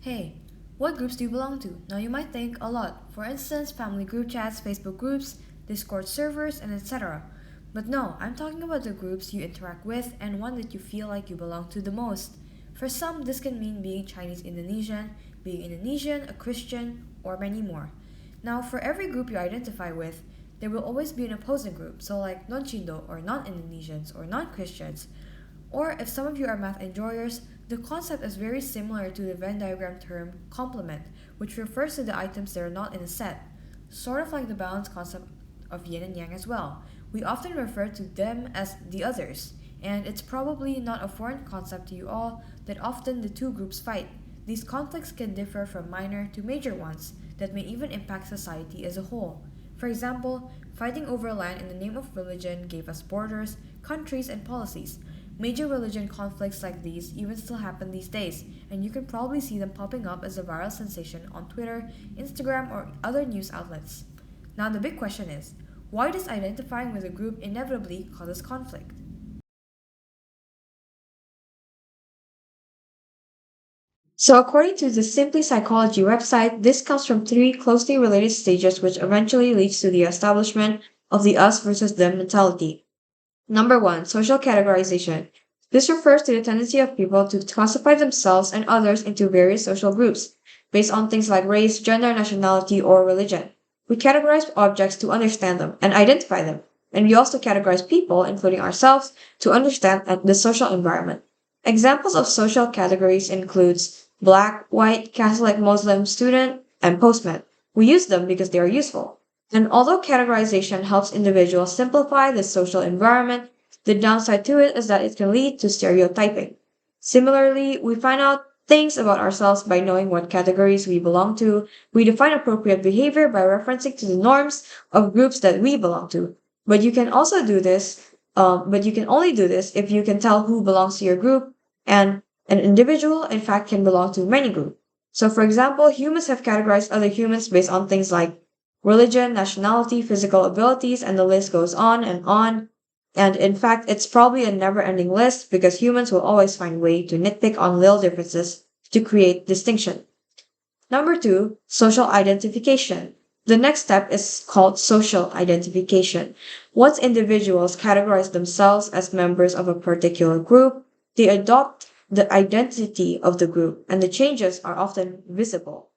Hey, what groups do you belong to? Now you might think a lot. For instance, family group chats, Facebook groups, Discord servers, and etc. But no, I'm talking about the groups you interact with and one that you feel like you belong to the most. For some, this can mean being Chinese Indonesian, being Indonesian, a Christian, or many more. Now, for every group you identify with, there will always be an opposing group, so like non-Chindo or non-Indonesians or non-Christians. Or if some of you are math enjoyers, the concept is very similar to the Venn diagram term complement, which refers to the items that are not in a set, sort of like the balance concept of yin and yang as well. We often refer to them as the others, and it's probably not a foreign concept to you all that often the two groups fight. These conflicts can differ from minor to major ones that may even impact society as a whole. For example, fighting over land in the name of religion gave us borders, countries, and policies. Major religion conflicts like these even still happen these days, and you can probably see them popping up as a viral sensation on Twitter, Instagram, or other news outlets. Now, the big question is, why does identifying with a group inevitably causes conflict? So, according to the Simply Psychology website, this comes from three closely related stages which eventually leads to the establishment of the us versus them mentality. Number one, social categorization. This refers to the tendency of people to classify themselves and others into various social groups based on things like race, gender, nationality, or religion. We categorize objects to understand them and identify them. And we also categorize people, including ourselves, to understand the social environment. Examples of social categories includes black, white, Catholic, Muslim, student, and postman. We use them because they are useful. And although categorization helps individuals simplify the social environment, the downside to it is that it can lead to stereotyping. Similarly, we find out things about ourselves by knowing what categories we belong to. We define appropriate behavior by referencing to the norms of groups that we belong to. But you can also do this, but you can only do this if you can tell who belongs to your group, and an individual, in fact, can belong to many groups. So, for example, humans have categorized other humans based on things like religion, nationality, physical abilities, and the list goes on and on. And in fact, it's probably a never ending list because humans will always find a way to nitpick on little differences to create distinction. Number two, social identification. The next step is called social identification. Once individuals categorize themselves as members of a particular group, they adopt the identity of the group, and the changes are often visible.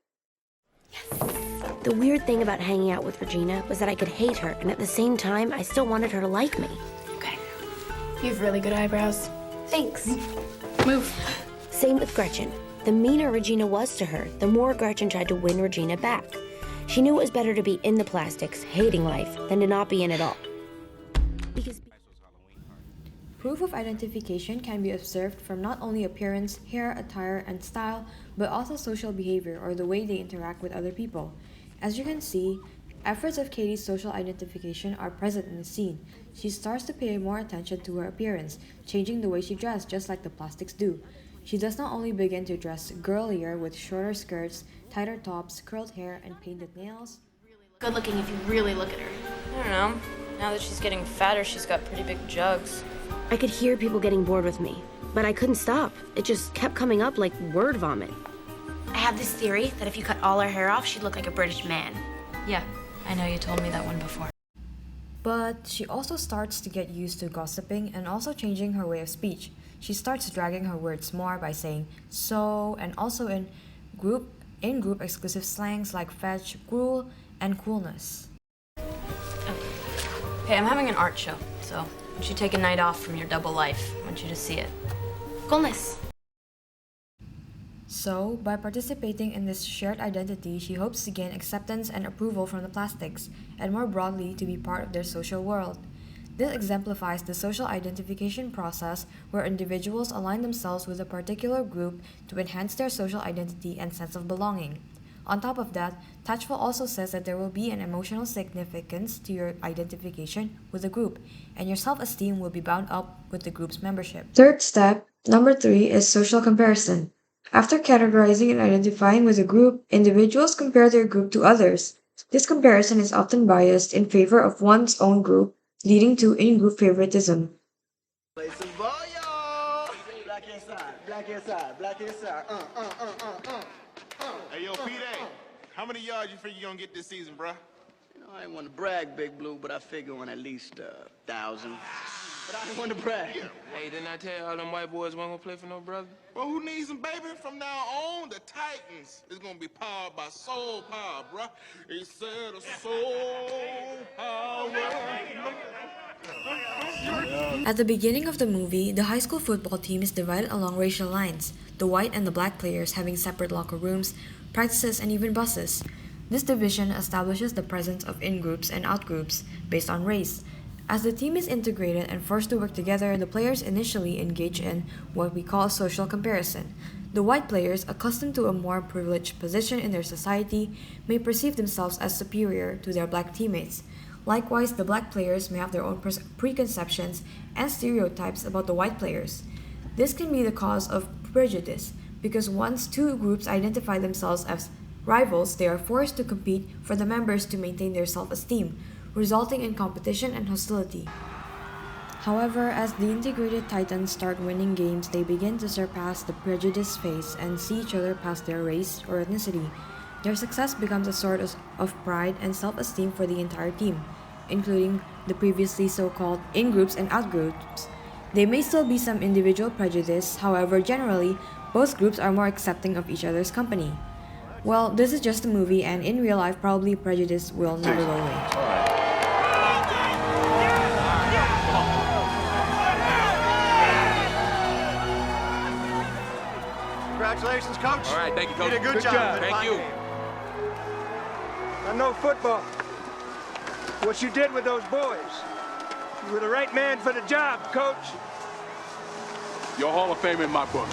The weird thing about hanging out with Regina was that I could hate her, and at the same time, I still wanted her to like me. Okay. You have really good eyebrows. Thanks. Move. Same with Gretchen. The meaner Regina was to her, the more Gretchen tried to win Regina back. She knew it was better to be in the plastics, hating life, than to not be in it all. Because Proof of identification can be observed from not only appearance, hair, attire, and style, but also social behavior or the way they interact with other people. As you can see, efforts of Katie's social identification are present in the scene. She starts to pay more attention to her appearance, changing the way she dresses just like the plastics do. She does not only begin to dress girlier with shorter skirts, tighter tops, curled hair, and painted nails. Good looking if you really look at her. I don't know. Now that she's getting fatter, she's got pretty big jugs. I could hear people getting bored with me, but I couldn't stop. It just kept coming up like word vomit. I have this theory that if you cut all her hair off, she'd look like a British man. Yeah, I know you told me that one before. But she also starts to get used to gossiping and also changing her way of speech. She starts dragging her words more by saying so and also in group exclusive slangs like fetch, gruel, and coolness. Hey, I'm having an art show, so you should take a night off from your double life. I want you to see it. Coolness. So, by participating in this shared identity, she hopes to gain acceptance and approval from the plastics, and more broadly, to be part of their social world. This exemplifies the social identification process where individuals align themselves with a particular group to enhance their social identity and sense of belonging. On top of that, Tajfel also says that there will be an emotional significance to your identification with the group, and your self-esteem will be bound up with the group's membership. Third step, number three, is social comparison. After categorizing and identifying with a group, individuals compare their group to others. This comparison is often biased in favor of one's own group, leading to in-group favoritism. Play some ball, y'all. Black inside, black inside, black inside. How many yards you figure you gonna get this season, bruh? You know, I ain't want to brag, Big Blue, but I figure on at least 1,000. But I ain't want to brag. Hey, didn't I tell you all them white boys weren't gonna play for no brother? Well, who needs them, baby? From now on, the Titans is gonna be powered by soul power, bruh. He said a soul power. At the beginning of the movie, the high school football team is divided along racial lines, the white and the black players having separate locker rooms, practices, and even buses. This division establishes the presence of in-groups and out-groups based on race. As the team is integrated and forced to work together, the players initially engage in what we call social comparison. The white players, accustomed to a more privileged position in their society, may perceive themselves as superior to their black teammates. Likewise, the black players may have their own preconceptions and stereotypes about the white players. This can be the cause of prejudice, because once two groups identify themselves as rivals, they are forced to compete for the members to maintain their self-esteem, resulting in competition and hostility. However, as the integrated Titans start winning games, they begin to surpass the prejudice phase and see each other past their race or ethnicity. Their success becomes a source of pride and self-esteem for the entire team, including the previously so-called in-groups and out-groups. There may still be some individual prejudice, however, generally, both groups are more accepting of each other's company. Well, this is just a movie, and in real life, probably prejudice will never go away. Congratulations, Coach. All right, thank you, Coach. You did a good job. Thank you. I know football. What you did with those boys. You were the right man for the job, Coach. You're a Hall of Famer in my book.